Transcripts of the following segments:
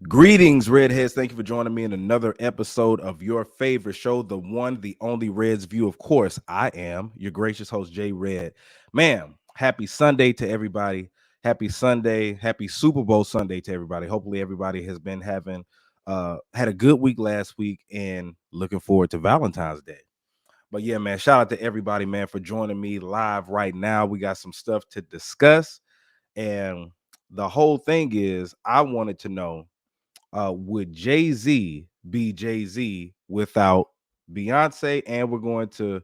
Greetings, Redheads. Thank you for joining me in another episode of your favorite show, the one, the only Reds View. Of course, I am your gracious host, Jay Red. Man, happy Sunday to everybody. Happy Sunday. Happy Super Bowl Sunday to everybody. Hopefully, everybody has been had a good week last week and looking forward to Valentine's Day. But yeah, man, shout out to everybody, man, for joining me live right now. We got some stuff to discuss. And the whole thing is, I wanted to know would Jay-Z be Jay-Z without Beyonce? And we're going to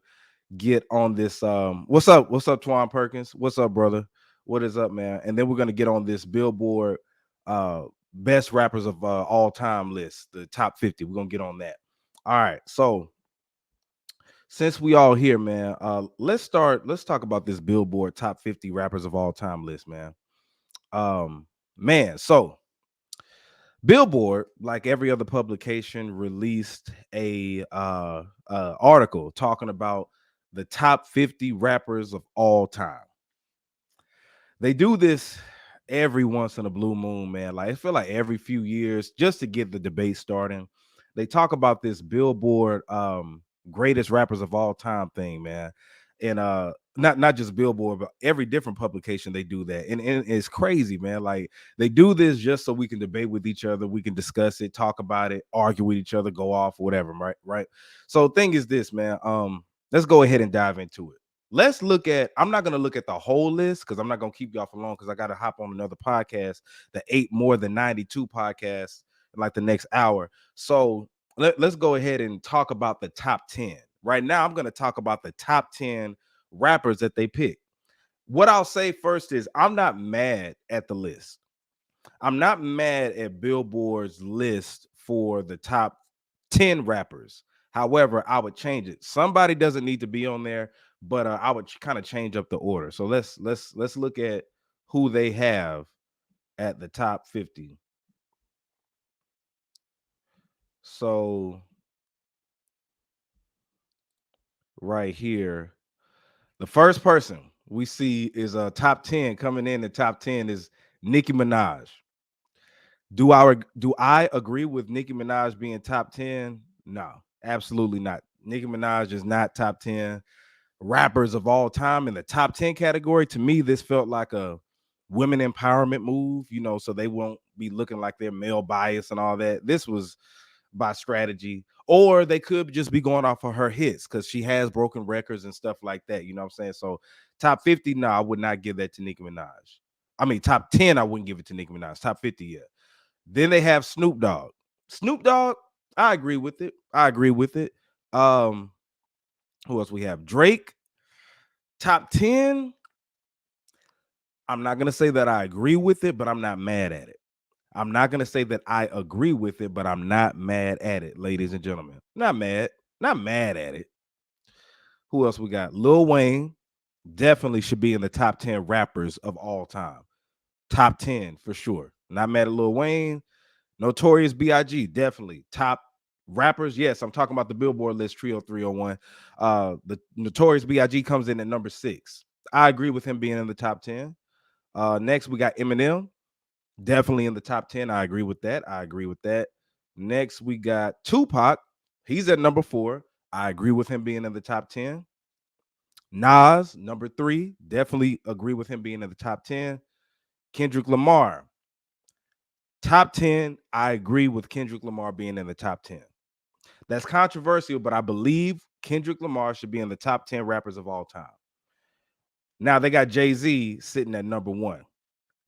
get on this. What's up? What's up, Twan Perkins? What's up, brother? What is up, man? And then we're going to get on this Billboard uh, best rappers of all time list, the top 50. We're going to get on that. All right. So since we all here, man, let's talk about this Billboard top 50 rappers of all time list, man. Man, so Billboard, like every other publication, released a article talking about the top 50 rappers of all time. They do this every once in a blue moon, man. Like I feel like every few years, just to get the debate starting. They talk about this Billboard greatest rappers of all time thing, man. And not just Billboard, but every different publication they do that. And it's crazy, man. Like they do this just so we can debate with each other, we can discuss it, talk about it, argue with each other, go off, whatever, right? Right. So thing is this, man. Let's go ahead and dive into it. Let's look at, I'm not going to look at the whole list because I'm not going to keep y'all for long because I got to hop on another podcast, the 8 More Than 92 podcast, in like the next hour. So let's go ahead and talk about the top 10. Right now, I'm going to talk about the top 10 rappers that they pick. What I'll say first is I'm not mad at the list. I'm not mad at Billboard's list for the top 10 rappers. However, I would change it. Somebody doesn't need to be on there, but I would kind of change up the order. So let's look at who they have at the top 50. So right here, the first person we see is a top 10 coming in. The top 10 is Nicki Minaj. Do I agree with Nicki Minaj being top 10? No, absolutely not. Nicki Minaj is not top 10 rappers of all time in the top 10 category. To me, this felt like a women empowerment move, so they won't be looking like they're male bias and all that. This was by strategy, or they could just be going off of her hits because she has broken records and stuff like that. You know what I'm saying? So top 50, no, I would not give that to Nicki Minaj. I mean, top 10, I wouldn't give it to Nicki Minaj. Top 50, yeah. Then they have Snoop Dogg. Snoop Dogg, I agree with it. I agree with it. Um, who else we have? Drake, top 10. I'm not gonna say that I agree with it, but I'm not mad at it. I'm not gonna say that I agree with it, but I'm not mad at it, ladies and gentlemen. Not mad, not mad at it. Who else we got? Lil Wayne definitely should be in the top 10 rappers of all time. Top 10 for sure. Not mad at Lil Wayne. Notorious B.I.G. definitely top rappers. Yes, I'm talking about the Billboard list trio 301. The Notorious B.I.G. comes in at number 6. I agree with him being in the top 10. Next, we got Eminem, definitely in the top 10. I agree with that. I agree with that. Next, we got Tupac. He's at number 4. I agree with him being in the top 10. Nas, number 3. Definitely agree with him being in the top 10. Kendrick Lamar, top 10. I agree with Kendrick Lamar being in the top 10. That's controversial, but I believe Kendrick Lamar should be in the top 10 rappers of all time. Now they got Jay-Z sitting at number 1.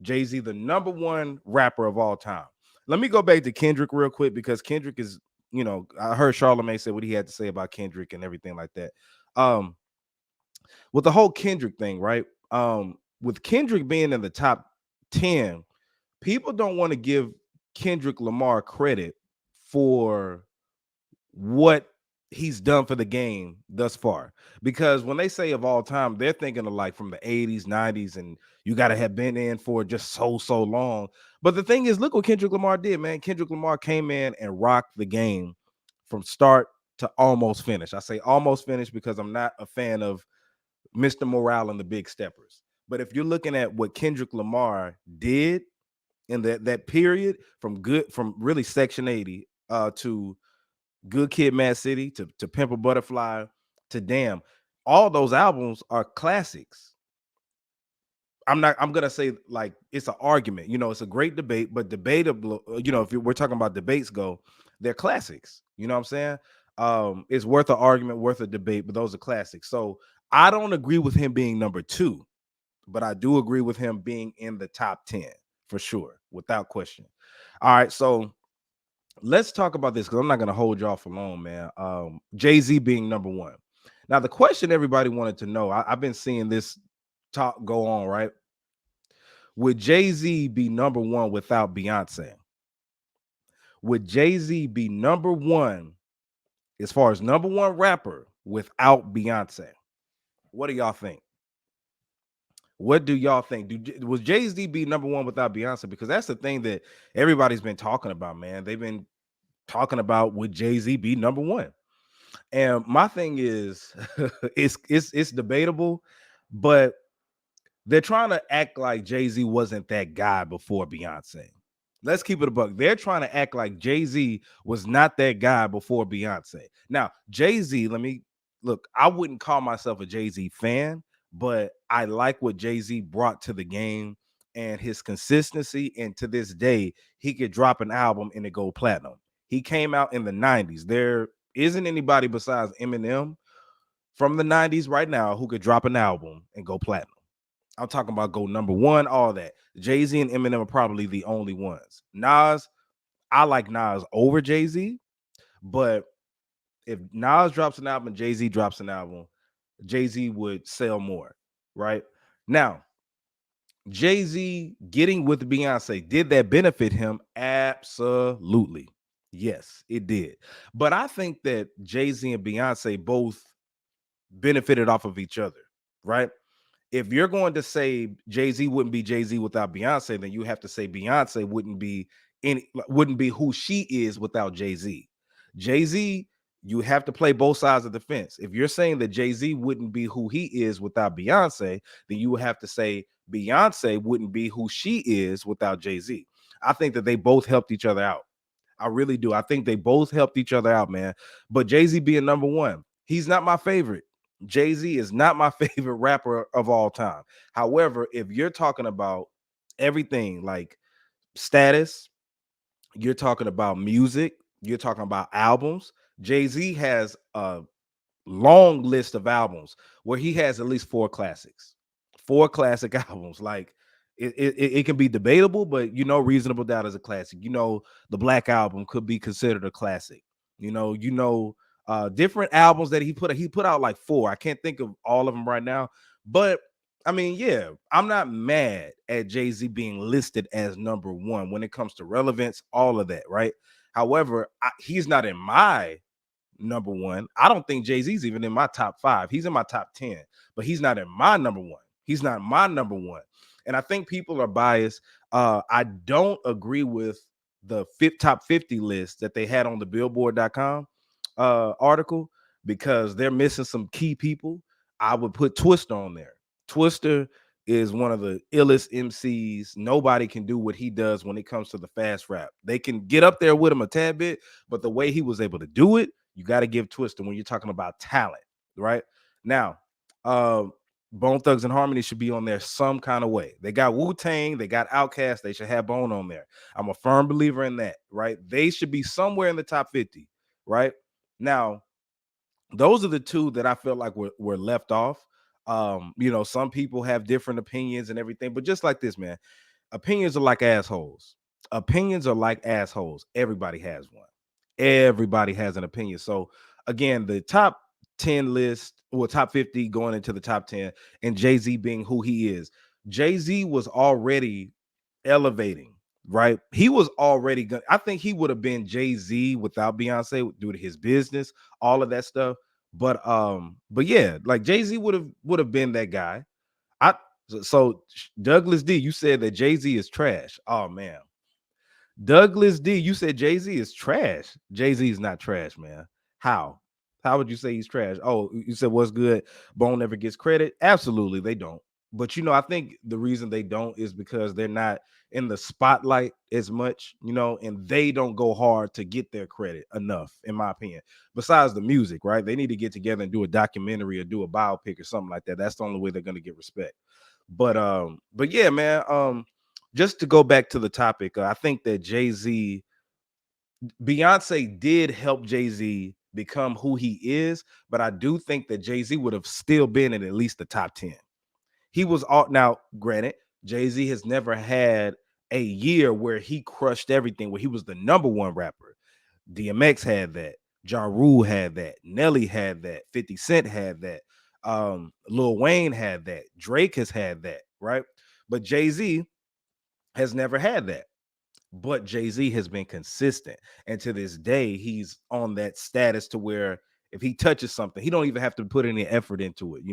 Jay-Z, the number 1 rapper of all time. Let me go back to Kendrick real quick because Kendrick is, I heard Charlamagne say what he had to say about Kendrick and everything like that. With the whole Kendrick thing, right? With Kendrick being in the top 10, people don't want to give Kendrick Lamar credit for what he's done for the game thus far. Because when they say of all time, they're thinking of like from the 80s, 90s, and you got to have been in for just so long. But the thing is, look what Kendrick Lamar did, man. Kendrick Lamar came in and rocked the game from start to almost finish. I say almost finish because I'm not a fan of Mr. Morale and the Big Steppers. But if you're looking at what Kendrick Lamar did, in that period from really Section 80 to Good Kid, Mad City to Pimp a Butterfly to Damn. All those albums are classics. I'm gonna say like it's an argument. It's a great debate, but debatable. If we're talking about debates, they're classics. You know what I'm saying? It's worth an argument, worth a debate, but those are classics. So I don't agree with him being number 2, but I do agree with him being in the top 10 for sure, without question. All right, so let's talk about this because I'm not gonna hold y'all for long, man. Jay-Z being number 1. Now, the question everybody wanted to know, I've been seeing this talk go on, right? Would Jay-Z be number 1 without Beyonce? Would Jay-Z be number 1 as far as number 1 rapper without Beyonce? What do y'all think? What do y'all think? Was Jay-Z be number 1 without Beyonce? Because that's the thing that everybody's been talking about, man. They've been talking about would Jay-Z be number 1? And my thing is, it's debatable, but they're trying to act like Jay-Z wasn't that guy before Beyonce. Let's keep it a buck. They're trying to act like Jay-Z was not that guy before Beyonce. Now, Jay-Z, let me look, I wouldn't call myself a Jay-Z fan, but I like what Jay-Z brought to the game and his consistency. And to this day, he could drop an album and it go platinum. He came out in the 90s. There isn't anybody besides Eminem from the 90s right now who could drop an album and go platinum. I'm talking about go number 1, all that. Jay-Z and Eminem are probably the only ones. Nas, I like Nas over Jay-Z, but if Nas drops an album and Jay-Z drops an album, Jay-Z would sell more, right? Now, Jay-Z getting with Beyonce, did that benefit him? Absolutely. Yes, it did. But I think that Jay-Z and Beyonce both benefited off of each other, right? If you're going to say Jay-Z wouldn't be Jay-Z without Beyonce, then you have to say Beyonce wouldn't be who she is without Jay-Z. Jay-Z, you have to play both sides of the fence. If you're saying that Jay-Z wouldn't be who he is without Beyonce, then you would have to say Beyonce wouldn't be who she is without Jay-Z. I think that they both helped each other out. I really do. I think they both helped each other out, man. But Jay-Z being number 1, he's not my favorite. Jay-Z is not my favorite rapper of all time. However, if you're talking about everything like status, you're talking about music, you're talking about albums, Jay-Z has a long list of albums where he has at least 4 classics. 4 classic albums. Like it can be debatable, but Reasonable Doubt is a classic. The Black Album could be considered a classic. Different albums that he put out like 4. I can't think of all of them right now, but I mean, yeah, I'm not mad at Jay-Z being listed as number 1 when it comes to relevance, all of that, right? However, he's not in my number 1. I don't think Jay-Z's even in my top 5. He's in my top 10, but he's not in my number 1. He's not my number 1. And I think people are biased. I don't agree with the top 50 list that they had on the Billboard.com article because they're missing some key people. I would put Twista on there. Twista is one of the illest MCs. Nobody can do what he does when it comes to the fast rap. They can get up there with him a tad bit, but the way he was able to do it, you got to give Twista when you're talking about talent, right? Now, Bone Thugs and Harmony should be on there some kind of way. They got Wu-Tang, they got Outkast, they should have Bone on there. I'm a firm believer in that, right? They should be somewhere in the top 50, right? Now, those are the 2 that I feel like were left off. Some people have different opinions and everything, but just like this, man, opinions are like assholes. Opinions are like assholes. Everybody has one. Everybody has an opinion. So again, the top 10 list, or top 50 going into the top 10, and Jay-Z being who he is. Jay-Z was already elevating, right? He was already good. I think he would have been Jay-Z without Beyonce due to his business, all of that stuff. But yeah, like Jay-Z would have been that guy. So Douglas D, you said that Jay-Z is trash. Oh man. Douglas D, you said Jay-Z is trash. Jay-Z is not trash, man. How? How would you say he's trash? Oh, you said what's good? Bone never gets credit. Absolutely, they don't. But I think the reason they don't is because they're not in the spotlight as much, and they don't go hard to get their credit enough, in my opinion. Besides the music, right? They need to get together and do a documentary or do a biopic or something like that. That's the only way they're gonna get respect. But yeah, man. Just to go back to the topic, I think that Beyonce did help Jay-Z become who he is, but I do think that Jay-Z would have still been in at least the top 10. He was all now, granted, Jay-Z has never had a year where he crushed everything, where he was the number one rapper. DMX had that, Ja Rule had that, Nelly had that, 50 Cent had that, Lil Wayne had that, Drake has had that, right? But Jay-Z has never had that. But Jay-Z has been consistent. And to this day, he's on that status to where if he touches something, he don't even have to put any effort into it.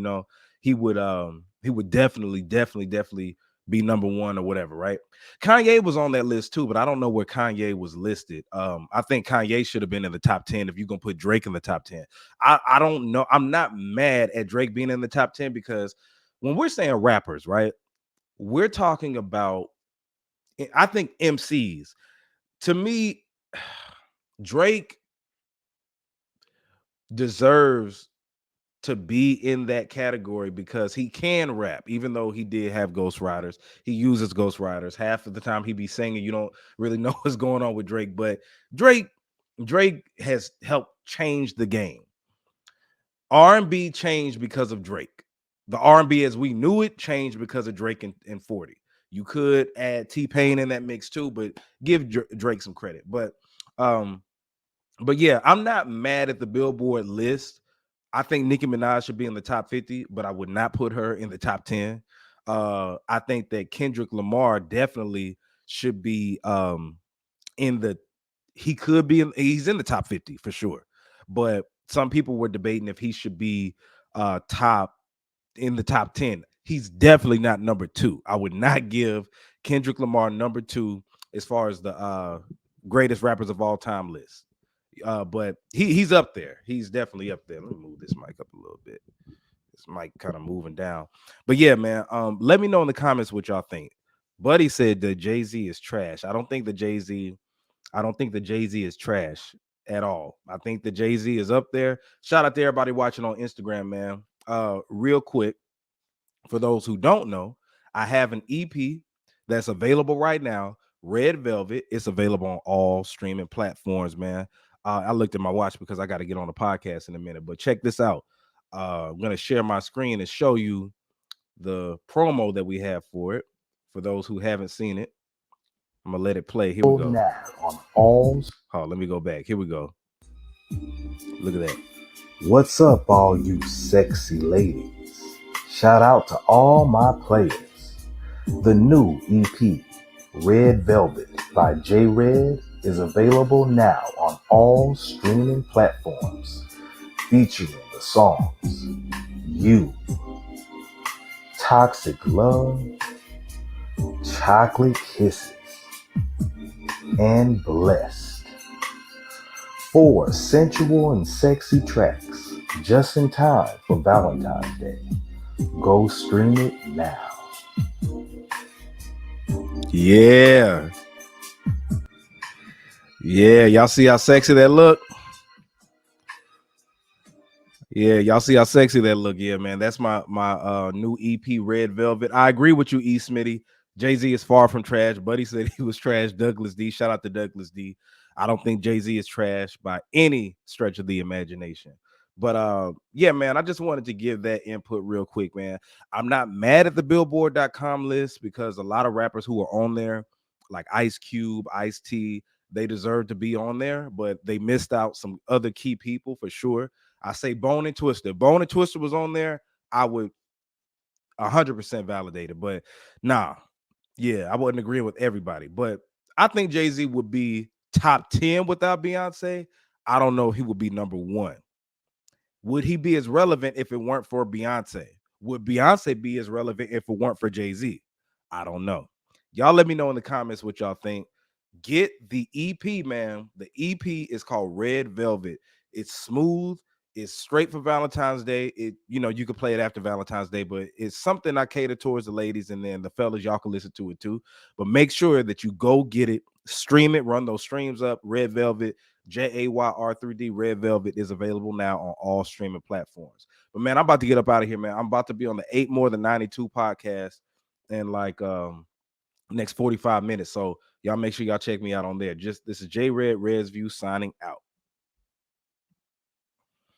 He would definitely be number one or whatever, right? Kanye was on that list too, but I don't know where Kanye was listed. I think Kanye should have been in the top 10 if you're gonna put Drake in the top 10. I don't know. I'm not mad at Drake being in the top 10 because when we're saying rappers, right, we're talking about, I think, MCs. To me, Drake deserves to be in that category because he can rap, even though he did have ghostwriters. He uses ghostwriters. Half of the time he be singing, you don't really know what's going on with Drake. But Drake, Drake has helped change the game. R&B changed because of Drake. The R&B as we knew it changed because of Drake and 40. You could add T-Pain in that mix too, but give Drake some credit. Um, but yeah, I'm not mad at the Billboard list. I think Nicki Minaj should be in the top 50, but I would not put her in the top 10. I think that Kendrick Lamar definitely should be in the he's in the top 50 for sure. But some people were debating if he should be top in the top 10. He's definitely not number 2. I would not give Kendrick Lamar number 2 as far as the greatest rappers of all time list. But he's up there. He's definitely up there. Let me move this mic up a little bit. This mic kind of moving down. But yeah, man. Let me know in the comments what y'all think. Buddy said that Jay-Z is trash. I don't think that Jay-Z is trash at all. I think that Jay-Z is up there. Shout out to everybody watching on Instagram, man. Real quick, for those who don't know, I have an EP that's available right now. Red Velvet. It's available on all streaming platforms, man. I looked at my watch because I got to get on the podcast in a minute, but check this out. I'm going to share my screen and show you the promo that we have for it. For those who haven't seen it, I'm going to let it play. Here we go. Now on all. Oh, let me go back. Here we go. Look at that. What's up, all you sexy ladies? Shout out to all my players. The new EP, Red Velvet by J Red, is available now on all streaming platforms, featuring the songs You, Toxic Love, Chocolate Kisses, and Blessed. 4 sensual and sexy tracks just in time for Valentine's Day. Go stream it now. Yeah. Yeah, y'all see how sexy that look? Yeah, y'all see how sexy that look. Yeah, man. That's my new EP, Red Velvet. I agree with you, E. Smitty. Jay-Z is far from trash. Buddy said he was trash. Douglas D. Shout out to Douglas D. I don't think Jay-Z is trash by any stretch of the imagination. But yeah, man, I just wanted to give that input real quick, man. I'm not mad at the Billboard.com list because a lot of rappers who are on there, like Ice Cube, Ice T, they deserve to be on there, but they missed out some other key people for sure. I say Bone and Twister. Bone and Twister was on there, I would 100% validate it. But nah, yeah, I wouldn't agree with everybody. But I think Jay-Z would be top 10 without Beyonce. I don't know if he would be number 1. Would he be as relevant if it weren't for Beyonce? Would Beyonce be as relevant if it weren't for Jay-Z? I don't know. Y'all let me know in the comments what y'all think. Get the EP, man. The EP is called Red Velvet. It's smooth. It's straight for Valentine's Day. You can play it after Valentine's Day, but it's something I cater towards the ladies, and then the fellas, y'all can listen to it too. But make sure that you go get it, stream it, run those streams up. Red Velvet, JAYR3D, Red Velvet is available now on all streaming platforms. But man, I'm about to get up out of here, man. I'm about to be on the 8 More Than 92 podcast in like next 45 minutes. So y'all make sure y'all check me out on there. This is J Red Red's View signing out.